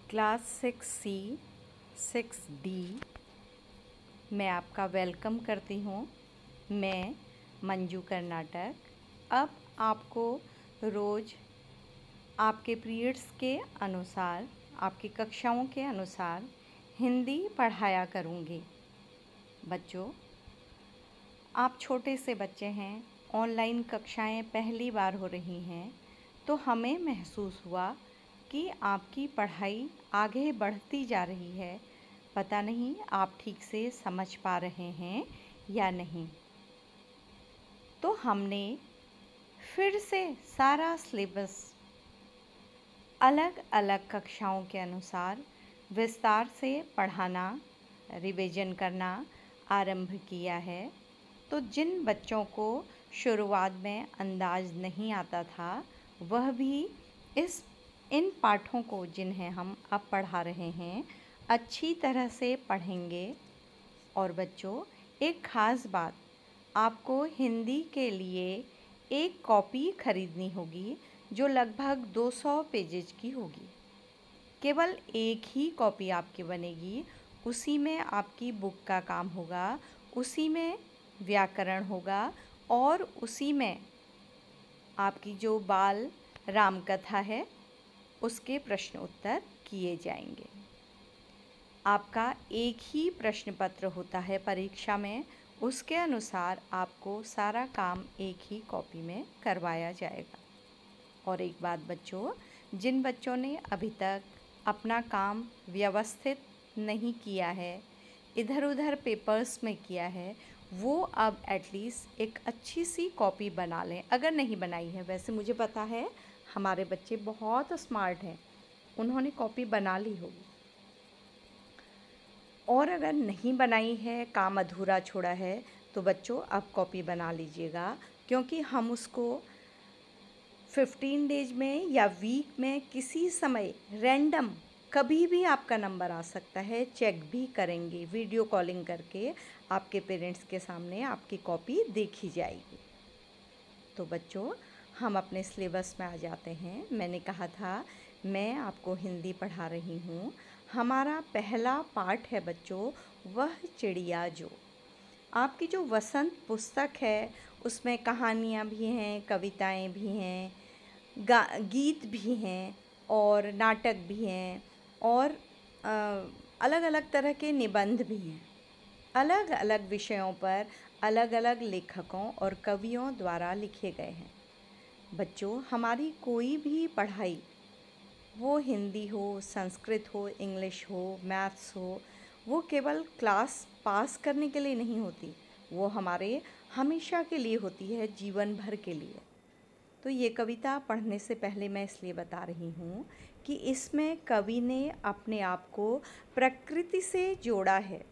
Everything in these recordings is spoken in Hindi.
क्लास 6C 6D मैं आपका वेलकम करती हूँ। मैं मंजू कर्नाटक। अब आपको रोज़ आपके पीरियड्स के अनुसार, आपकी कक्षाओं के अनुसार हिंदी पढ़ाया करूँगी। बच्चों, आप छोटे से बच्चे हैं, ऑनलाइन कक्षाएं पहली बार हो रही हैं, तो हमें महसूस हुआ कि आपकी पढ़ाई आगे बढ़ती जा रही है। पता नहीं आप ठीक से समझ पा रहे हैं या नहीं। तो हमने फिर से सारा सिलेबस अलग अलग कक्षाओं के अनुसार विस्तार से पढ़ाना, रिवीजन करना आरंभ किया है। तो जिन बच्चों को शुरुआत में अंदाज नहीं आता था, वह भी इन पाठों को, जिन्हें हम अब पढ़ा रहे हैं, अच्छी तरह से पढ़ेंगे। और बच्चों, एक ख़ास बात, आपको हिंदी के लिए एक कॉपी खरीदनी होगी जो लगभग 200 पेजेज की होगी। केवल एक ही कॉपी आपकी बनेगी, उसी में आपकी बुक का काम होगा, उसी में व्याकरण होगा और उसी में आपकी जो बाल राम कथा है उसके प्रश्न उत्तर किए जाएंगे। आपका एक ही प्रश्न पत्र होता है परीक्षा में, उसके अनुसार आपको सारा काम एक ही कॉपी में करवाया जाएगा। और एक बात बच्चों, जिन बच्चों ने अभी तक अपना काम व्यवस्थित नहीं किया है, इधर उधर पेपर्स में किया है, वो अब एटलीस्ट एक अच्छी सी कॉपी बना लें। अगर नहीं बनाई है, वैसे मुझे पता है हमारे बच्चे बहुत स्मार्ट हैं, उन्होंने कॉपी बना ली होगी। और अगर नहीं बनाई है, काम अधूरा छोड़ा है, तो बच्चों अब कॉपी बना लीजिएगा, क्योंकि हम उसको 15 डेज में या वीक में किसी समय रैंडम कभी भी आपका नंबर आ सकता है, चेक भी करेंगे। वीडियो कॉलिंग करके आपके पेरेंट्स के सामने आपकी कॉपी देखी जाएगी। तो बच्चों, हम अपने सिलेबस में आ जाते हैं। मैंने कहा था मैं आपको हिंदी पढ़ा रही हूँ। हमारा पहला पाठ है बच्चों, वह चिड़िया जो। आपकी जो वसंत पुस्तक है उसमें कहानियाँ भी हैं, कविताएं भी हैं, गीत भी हैं और नाटक भी हैं और अलग अलग तरह के निबंध भी हैं। अलग अलग विषयों पर अलग अलग लेखकों और कवियों द्वारा लिखे गए हैं। बच्चों, हमारी कोई भी पढ़ाई, वो हिंदी हो, संस्कृत हो, इंग्लिश हो, मैथ्स हो, वो केवल क्लास पास करने के लिए नहीं होती, वो हमारे हमेशा के लिए होती है, जीवन भर के लिए। तो ये कविता पढ़ने से पहले मैं इसलिए बता रही हूँ कि इसमें कवि ने अपने आप को प्रकृति से जोड़ा है।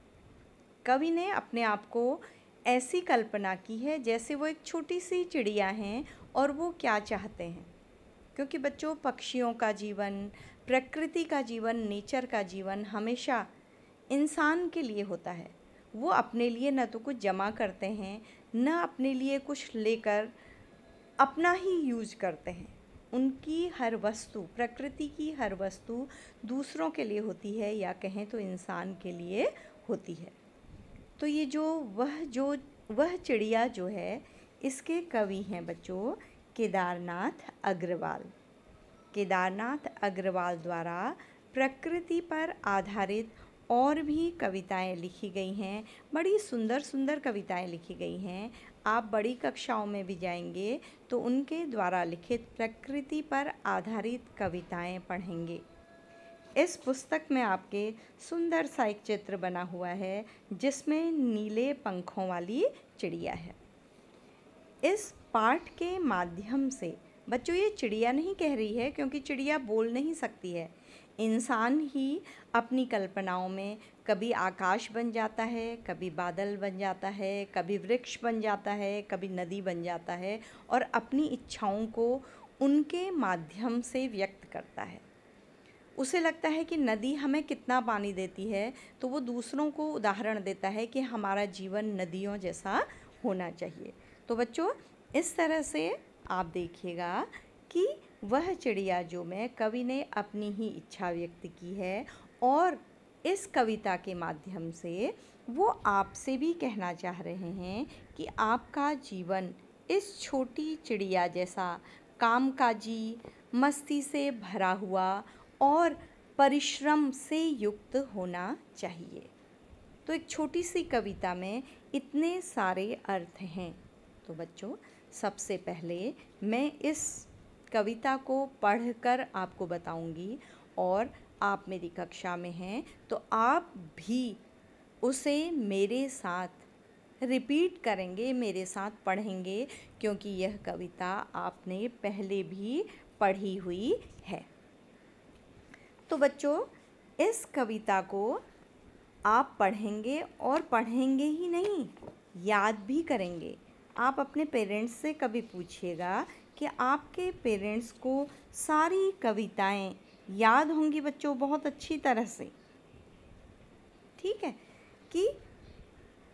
कवि ने अपने आप को ऐसी कल्पना की है जैसे वो एक छोटी सी चिड़िया हैं और वो क्या चाहते हैं। क्योंकि बच्चों, पक्षियों का जीवन, प्रकृति का जीवन, नेचर का जीवन हमेशा इंसान के लिए होता है। वो अपने लिए न तो कुछ जमा करते हैं, न अपने लिए कुछ लेकर अपना ही यूज करते हैं। उनकी हर वस्तु, प्रकृति की हर वस्तु दूसरों के लिए होती है, या कहें तो इंसान के लिए होती है। तो ये वह चिड़िया जो है, इसके कवि हैं बच्चों केदारनाथ अग्रवाल। केदारनाथ अग्रवाल द्वारा प्रकृति पर आधारित और भी कविताएं लिखी गई हैं। बड़ी सुंदर सुंदर कविताएं लिखी गई हैं। आप बड़ी कक्षाओं में भी जाएंगे तो उनके द्वारा लिखित प्रकृति पर आधारित कविताएं पढ़ेंगे। इस पुस्तक में आपके सुंदर सा एक चित्र बना हुआ है जिसमें नीले पंखों वाली चिड़िया है। इस पाठ के माध्यम से बच्चों, ये चिड़िया नहीं कह रही है, क्योंकि चिड़िया बोल नहीं सकती है। इंसान ही अपनी कल्पनाओं में कभी आकाश बन जाता है, कभी बादल बन जाता है, कभी वृक्ष बन जाता है, कभी नदी बन जाता है और अपनी इच्छाओं को उनके माध्यम से व्यक्त करता है। उसे लगता है कि नदी हमें कितना पानी देती है, तो वो दूसरों को उदाहरण देता है कि हमारा जीवन नदियों जैसा होना चाहिए। तो बच्चों, इस तरह से आप देखिएगा कि वह चिड़िया जो में कवि ने अपनी ही इच्छा व्यक्त की है और इस कविता के माध्यम से वो आपसे भी कहना चाह रहे हैं कि आपका जीवन इस छोटी चिड़िया जैसा कामकाजी, मस्ती से भरा हुआ और परिश्रम से युक्त होना चाहिए। तो एक छोटी सी कविता में इतने सारे अर्थ हैं। तो बच्चों, सबसे पहले मैं इस कविता को पढ़कर आपको बताऊंगी और आप मेरी कक्षा में हैं तो आप भी उसे मेरे साथ रिपीट करेंगे, मेरे साथ पढ़ेंगे, क्योंकि यह कविता आपने पहले भी पढ़ी हुई है। तो बच्चों, इस कविता को आप पढ़ेंगे और पढ़ेंगे ही नहीं, याद भी करेंगे। आप अपने पेरेंट्स से कभी पूछिएगा कि आपके पेरेंट्स को सारी कविताएं याद होंगी बच्चों, बहुत अच्छी तरह से। ठीक है कि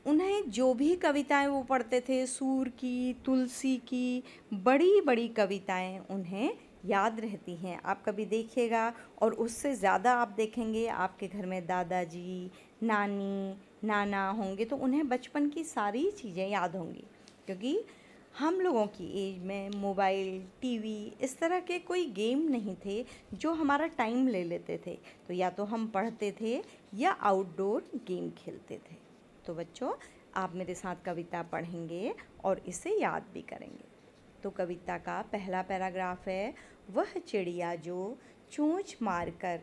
उन्हें जो भी कविताएं वो पढ़ते थे, सूर की, तुलसी की, बड़ी बड़ी कविताएं उन्हें याद रहती हैं। आप कभी देखिएगा और उससे ज़्यादा आप देखेंगे आपके घर में दादाजी, नानी, नाना होंगे तो उन्हें बचपन की सारी चीज़ें याद होंगी, क्योंकि हम लोगों की एज में मोबाइल, टीवी इस तरह के कोई गेम नहीं थे जो हमारा टाइम ले लेते थे। तो या तो हम पढ़ते थे या आउटडोर गेम खेलते थे। तो बच्चों, आप मेरे साथ कविता पढ़ेंगे और इसे याद भी करेंगे। तो कविता का पहला पैराग्राफ है, वह चिड़िया जो चोंच मारकर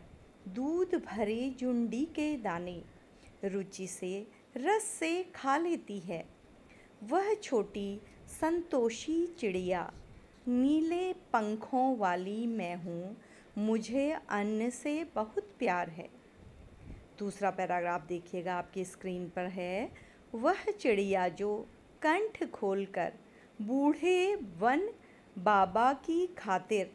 दूध भरे जुंडी के दाने रुचि से रस से खा लेती है। वह छोटी संतोषी चिड़िया, नीले पंखों वाली मैं हूँ, मुझे अन्न से बहुत प्यार है। दूसरा पैराग्राफ देखिएगा, आपकी स्क्रीन पर है, वह चिड़िया जो कंठ खोलकर बूढ़े वन बाबा की खातिर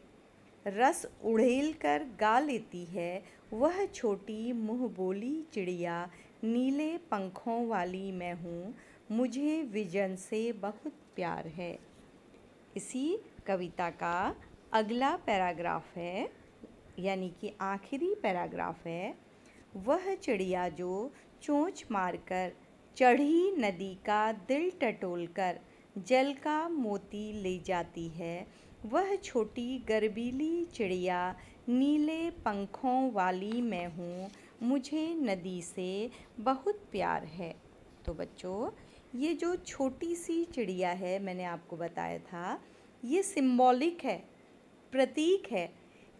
रस उड़ेल कर गा लेती है। वह छोटी मुँह बोली चिड़िया, नीले पंखों वाली मैं हूँ, मुझे विजन से बहुत प्यार है। इसी कविता का अगला पैराग्राफ है, यानी कि आखिरी पैराग्राफ है, वह चिड़िया जो चोंच मारकर चढ़ी नदी का दिल टटोलकर जल का मोती ले जाती है। वह छोटी गर्वीली चिड़िया, नीले पंखों वाली मैं हूँ, मुझे नदी से बहुत प्यार है। तो बच्चों, ये जो छोटी सी चिड़िया है, मैंने आपको बताया था, ये सिंबॉलिक है, प्रतीक है।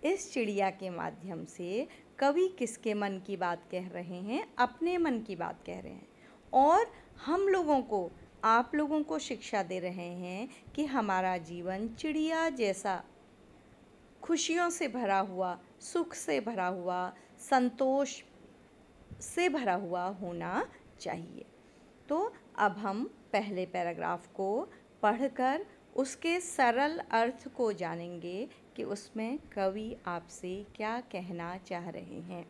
इस चिड़िया के माध्यम से कवि किसके मन की बात कह रहे हैं? अपने मन की बात कह रहे हैं और हम लोगों को, आप लोगों को शिक्षा दे रहे हैं कि हमारा जीवन चिड़िया जैसा खुशियों से भरा हुआ, सुख से भरा हुआ, संतोष से भरा हुआ होना चाहिए। तो अब हम पहले पैराग्राफ को पढ़कर उसके सरल अर्थ को जानेंगे कि उसमें कवि आपसे क्या कहना चाह रहे हैं।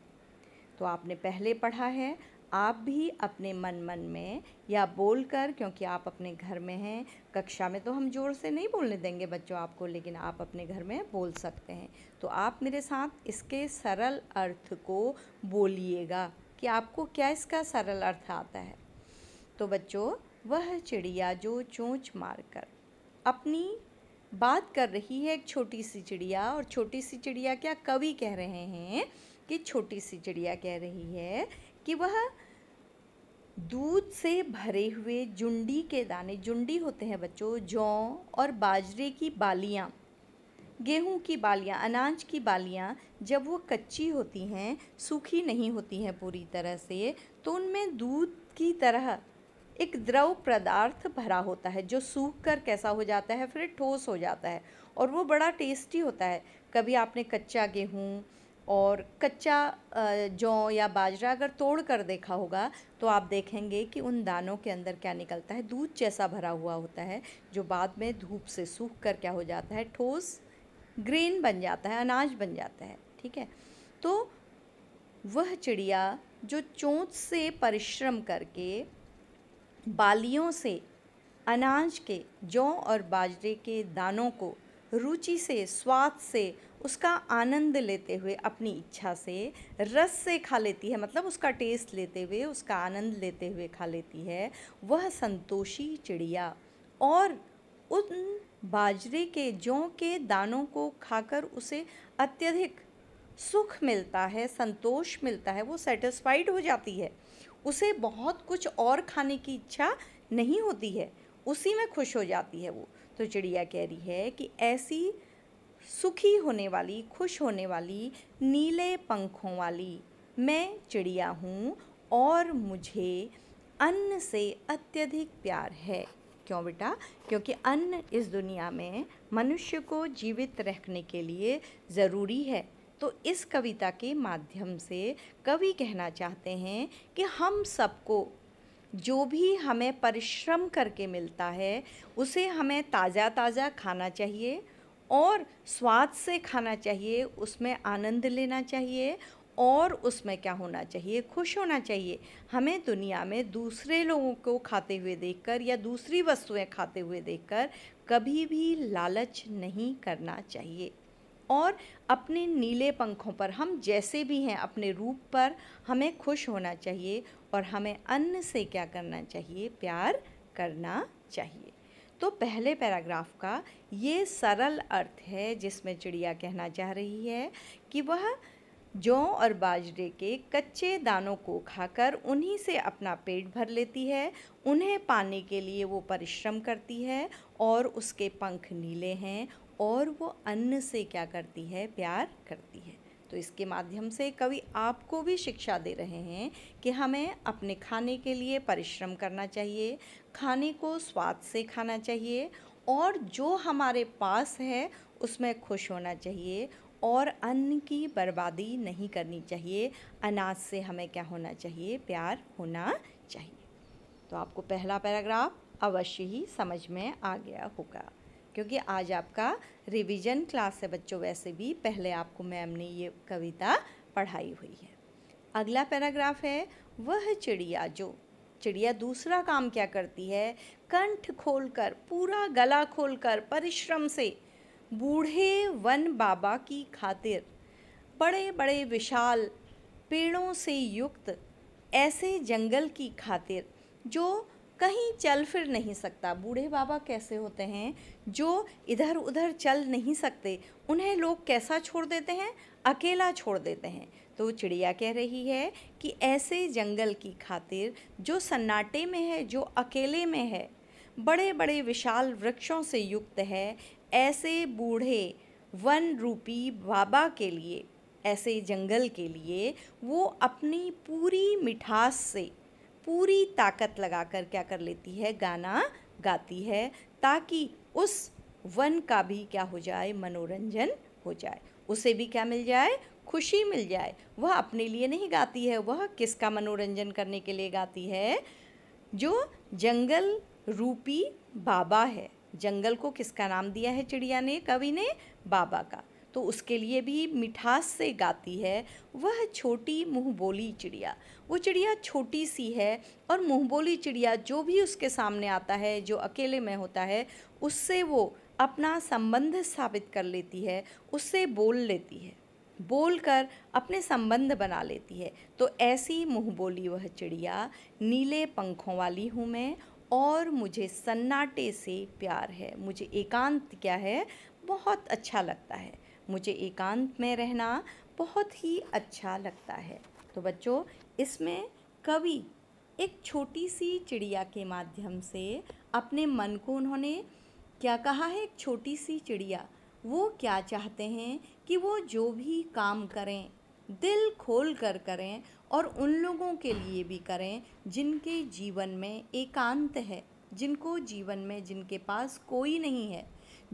तो आपने पहले पढ़ा है, आप भी अपने मन में या बोलकर, क्योंकि आप अपने घर में हैं, कक्षा में तो हम जोर से नहीं बोलने देंगे बच्चों आपको, लेकिन आप अपने घर में बोल सकते हैं। तो आप मेरे साथ इसके सरल अर्थ को बोलिएगा कि आपको क्या इसका सरल अर्थ आता है। तो बच्चों, वह चिड़िया जो चोंच मारकर, अपनी बात कर रही है एक छोटी सी चिड़िया, और छोटी सी चिड़िया क्या, कवि कह रहे हैं कि छोटी सी चिड़िया कह रही है कि वह दूध से भरे हुए जुंडी के दाने, जुंडी होते हैं बच्चों जौ और बाजरे की बालियाँ, गेहूं की बालियाँ, अनाज की बालियाँ, जब वो कच्ची होती हैं, सूखी नहीं होती हैं पूरी तरह से, तो उनमें दूध की तरह एक द्रव पदार्थ भरा होता है जो सूख कर कैसा हो जाता है, फिर ठोस हो जाता है और वो बड़ा टेस्टी होता है। कभी आपने कच्चा गेहूँ और कच्चा जौ या बाजरा अगर तोड़ कर देखा होगा तो आप देखेंगे कि उन दानों के अंदर क्या निकलता है, दूध जैसा भरा हुआ होता है, जो बाद में धूप से सूख कर क्या हो जाता है, ठोस ग्रेन बन जाता है, अनाज बन जाता है। ठीक है, तो वह चिड़िया जो चोंच से परिश्रम करके बालियों से अनाज के, जौ और बाजरे के दानों को रुचि से, स्वाद से, उसका आनंद लेते हुए, अपनी इच्छा से, रस से खा लेती है, मतलब उसका टेस्ट लेते हुए, उसका आनंद लेते हुए खा लेती है, वह संतोषी चिड़िया। और उन बाजरे के, जौ के दानों को खाकर उसे अत्यधिक सुख मिलता है, संतोष मिलता है, वो सेटिस्फाइड हो जाती है, उसे बहुत कुछ और खाने की इच्छा नहीं होती है, उसी में खुश हो जाती है वो। तो चिड़िया कह रही है कि ऐसी सुखी होने वाली, खुश होने वाली, नीले पंखों वाली मैं चिड़िया हूँ और मुझे अन्न से अत्यधिक प्यार है। क्यों बेटा? क्योंकि अन्न इस दुनिया में मनुष्य को जीवित रखने के लिए ज़रूरी है। तो इस कविता के माध्यम से कवि कहना चाहते हैं कि हम सबको जो भी हमें परिश्रम करके मिलता है उसे हमें ताज़ा ताज़ा खाना चाहिए और स्वाद से खाना चाहिए, उसमें आनंद लेना चाहिए और उसमें क्या होना चाहिए, खुश होना चाहिए। हमें दुनिया में दूसरे लोगों को खाते हुए देखकर या दूसरी वस्तुएं खाते हुए देखकर कभी भी लालच नहीं करना चाहिए। और अपने नीले पंखों पर, हम जैसे भी हैं अपने रूप पर, हमें खुश होना चाहिए और हमें अन्न से क्या करना चाहिए, प्यार करना चाहिए। तो पहले पैराग्राफ का ये सरल अर्थ है जिसमें चिड़िया कहना चाह रही है कि वह जौ और बाजरे के कच्चे दानों को खाकर उन्हीं से अपना पेट भर लेती है, उन्हें पाने के लिए वो परिश्रम करती है और उसके पंख नीले हैं और वो अन्न से क्या करती है, प्यार करती है। तो इसके माध्यम से कवि आपको भी शिक्षा दे रहे हैं कि हमें अपने खाने के लिए परिश्रम करना चाहिए, खाने को स्वाद से खाना चाहिए और जो हमारे पास है उसमें खुश होना चाहिए और अन्न की बर्बादी नहीं करनी चाहिए। अनाज से हमें क्या होना चाहिए, प्यार होना चाहिए। तो आपको पहला पैराग्राफ अवश्य ही समझ में आ गया होगा, क्योंकि आज आपका रिवीजन क्लास है बच्चों। वैसे भी पहले आपको मैम ने ये कविता पढ़ाई हुई है। अगला पैराग्राफ है, वह चिड़िया जो। चिड़िया दूसरा काम क्या करती है, कंठ खोलकर, पूरा गला खोलकर परिश्रम से बूढ़े वन बाबा की खातिर, बड़े बड़े विशाल पेड़ों से युक्त ऐसे जंगल की खातिर जो कहीं चल फिर नहीं सकता। बूढ़े बाबा कैसे होते हैं, जो इधर उधर चल नहीं सकते, उन्हें लोग कैसा छोड़ देते हैं, अकेला छोड़ देते हैं। तो चिड़िया कह रही है कि ऐसे जंगल की खातिर जो सन्नाटे में है, जो अकेले में है, बड़े बड़े विशाल वृक्षों से युक्त है, ऐसे बूढ़े वन रूपी बाबा के लिए, ऐसे जंगल के लिए वो अपनी पूरी मिठास से, पूरी ताकत लगाकर क्या कर लेती है, गाना गाती है, ताकि उस वन का भी क्या हो जाए, मनोरंजन हो जाए, उसे भी क्या मिल जाए, खुशी मिल जाए। वह अपने लिए नहीं गाती है, वह किसका मनोरंजन करने के लिए गाती है, जो जंगल रूपी बाबा है। जंगल को किसका नाम दिया है चिड़िया ने, कवि ने, बाबा का। तो उसके लिए भी मिठास से गाती है। वह छोटी मुँह बोली चिड़िया, वो चिड़िया छोटी सी है और मुँह बोली चिड़िया, जो भी उसके सामने आता है, जो अकेले में होता है, उससे वो अपना संबंध स्थापित कर लेती है, उससे बोल लेती है, बोलकर अपने संबंध बना लेती है। तो ऐसी मुँह बोली वह चिड़िया, नीले पंखों वाली हूँ मैं और मुझे सन्नाटे से प्यार है। मुझे एकांत क्या है, बहुत अच्छा लगता है, मुझे एकांत में रहना बहुत ही अच्छा लगता है। तो बच्चों, इसमें कवि एक छोटी सी चिड़िया के माध्यम से अपने मन को उन्होंने क्या कहा है, एक छोटी सी चिड़िया, वो क्या चाहते हैं कि वो जो भी काम करें दिल खोल कर करें और उन लोगों के लिए भी करें जिनके जीवन में एकांत है, जिनको जीवन में, जिनके पास कोई नहीं है,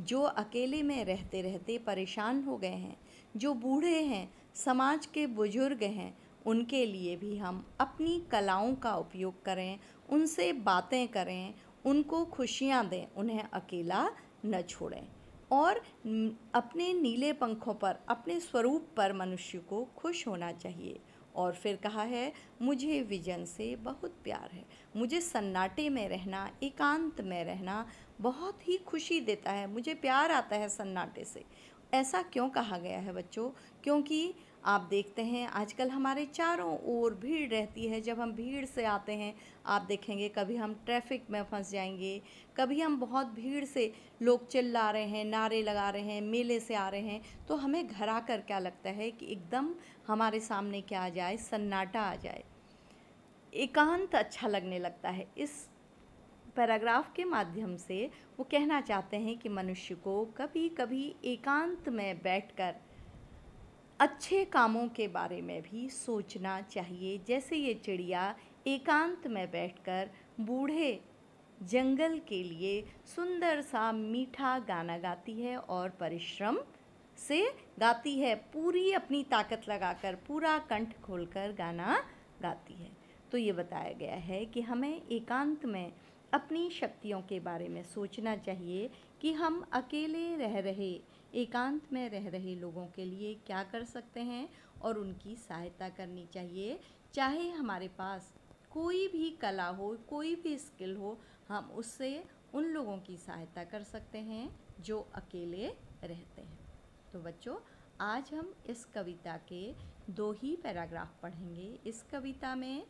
जो अकेले में रहते रहते परेशान हो गए हैं, जो बूढ़े हैं, समाज के बुजुर्ग हैं, उनके लिए भी हम अपनी कलाओं का उपयोग करें, उनसे बातें करें, उनको खुशियाँ दें, उन्हें अकेला न छोड़ें और अपने नीले पंखों पर, अपने स्वरूप पर मनुष्य को खुश होना चाहिए और फिर कहा है मुझे विजन से बहुत प्यार है। मुझे सन्नाटे में रहना, एकांत में रहना बहुत ही खुशी देता है, मुझे प्यार आता है सन्नाटे से। ऐसा क्यों कहा गया है बच्चों? क्योंकि आप देखते हैं आजकल हमारे चारों ओर भीड़ रहती है। जब हम भीड़ से आते हैं, आप देखेंगे कभी हम ट्रैफिक में फंस जाएंगे, कभी हम बहुत भीड़ से लोग चिल्ला रहे हैं, नारे लगा रहे हैं, मेले से आ रहे हैं, तो हमें घर आकर क्या लगता है कि एकदम हमारे सामने क्या आ जाए, सन्नाटा आ जाए, एकांत अच्छा लगने लगता है। इस पैराग्राफ के माध्यम से वो कहना चाहते हैं कि मनुष्य को कभी कभी एकांत में बैठकर अच्छे कामों के बारे में भी सोचना चाहिए। जैसे ये चिड़िया एकांत में बैठकर बूढ़े जंगल के लिए सुंदर सा मीठा गाना गाती है और परिश्रम से गाती है, पूरी अपनी ताकत लगाकर, पूरा कंठ खोलकर गाना गाती है। तो ये बताया गया है कि हमें एकांत में अपनी शक्तियों के बारे में सोचना चाहिए कि हम अकेले रह रहे, एकांत में रह रहे लोगों के लिए क्या कर सकते हैं और उनकी सहायता करनी चाहिए। चाहे हमारे पास कोई भी कला हो, कोई भी स्किल हो, हम उससे उन लोगों की सहायता कर सकते हैं जो अकेले रहते हैं। तो बच्चों, आज हम इस कविता के 2 ही पैराग्राफ पढ़ेंगे। इस कविता में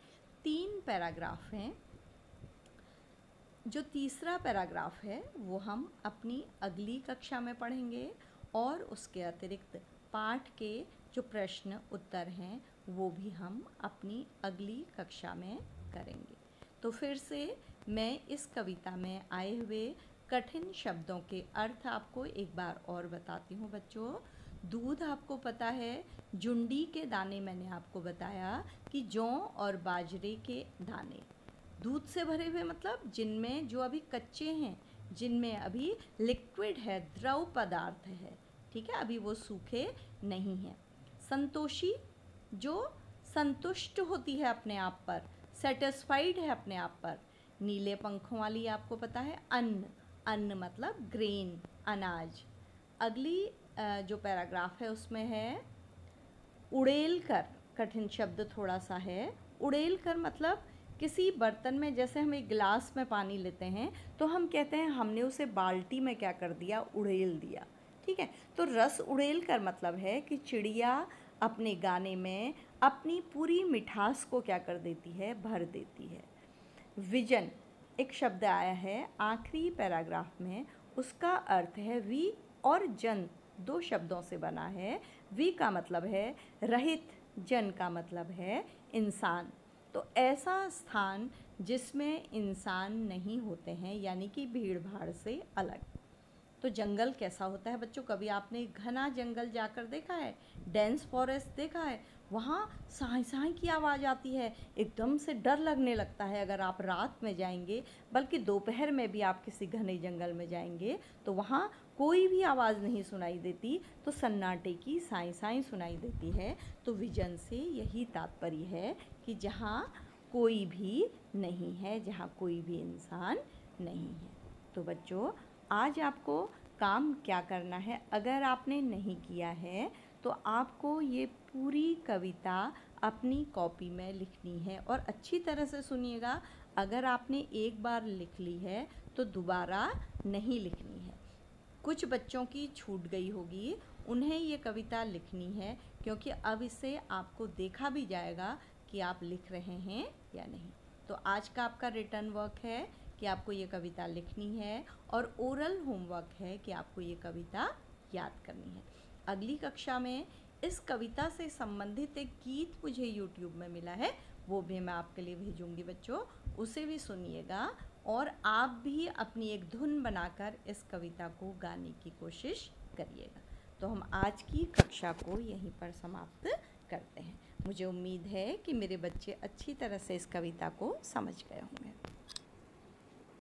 3 पैराग्राफ हैं। जो तीसरा पैराग्राफ है वो हम अपनी अगली कक्षा में पढ़ेंगे और उसके अतिरिक्त पाठ के जो प्रश्न उत्तर हैं वो भी हम अपनी अगली कक्षा में करेंगे। तो फिर से मैं इस कविता में आए हुए कठिन शब्दों के अर्थ आपको एक बार और बताती हूँ बच्चों। दूध आपको पता है, जुंडी के दाने मैंने आपको बताया कि जौ और बाजरे के दाने दूध से भरे हुए, मतलब जिनमें जो अभी कच्चे हैं, जिनमें अभी लिक्विड है, द्रव पदार्थ है, ठीक है, अभी वो सूखे नहीं हैं। संतोषी, जो संतुष्ट होती है अपने आप पर, सेटिस्फाइड है अपने आप पर। नीले पंखों वाली आपको पता है अन्न, अन्न मतलब ग्रेन, अनाज। अगली जो पैराग्राफ है उसमें है उड़ेल कर, कठिन शब्द थोड़ा सा है। उड़ेल कर मतलब किसी बर्तन में, जैसे हम एक गिलास में पानी लेते हैं तो हम कहते हैं हमने उसे बाल्टी में क्या कर दिया, उड़ेल दिया, ठीक है। तो रस उड़ेल कर मतलब है कि चिड़िया अपने गाने में अपनी पूरी मिठास को क्या कर देती है, भर देती है। विजन एक शब्द आया है आखिरी पैराग्राफ में, उसका अर्थ है वी और जन, 2 शब्दों से बना है। वी का मतलब है रहित, जन का मतलब है इंसान। तो ऐसा स्थान जिसमें इंसान नहीं होते हैं, यानी कि भीड़ भाड़ से अलग। तो जंगल कैसा होता है बच्चों? कभी आपने घना जंगल जाकर देखा है, डेंस फॉरेस्ट देखा है? वहाँ साई साई की आवाज़ आती है, एकदम से डर लगने लगता है अगर आप रात में जाएंगे, बल्कि दोपहर में भी आप किसी घने जंगल में जाएंगे तो वहाँ कोई भी आवाज़ नहीं सुनाई देती, तो सन्नाटे की साई साई सुनाई देती है। तो विजन से यही तात्पर्य है कि जहाँ कोई भी नहीं है, जहाँ कोई भी इंसान नहीं है। तो बच्चों, आज आपको काम क्या करना है, अगर आपने नहीं किया है तो आपको ये पूरी कविता अपनी कॉपी में लिखनी है। और अच्छी तरह से सुनिएगा, अगर आपने एक बार लिख ली है तो दोबारा नहीं लिखनी है। कुछ बच्चों की छूट गई होगी, उन्हें ये कविता लिखनी है, क्योंकि अब इससे आपको देखा भी जाएगा कि आप लिख रहे हैं या नहीं। तो आज का आपका रिटर्न वर्क है कि आपको ये कविता लिखनी है, और ओरल होमवर्क है कि आपको ये कविता याद करनी है। अगली कक्षा में इस कविता से संबंधित एक गीत मुझे YouTube में मिला है, वो भी मैं आपके लिए भेजूंगी बच्चों, उसे भी सुनिएगा और आप भी अपनी एक धुन बनाकर इस कविता को गाने की कोशिश करिएगा। तो हम आज की कक्षा को यहीं पर समाप्त करते हैं। मुझे उम्मीद है कि मेरे बच्चे अच्छी तरह से इस कविता को समझ गए होंगे।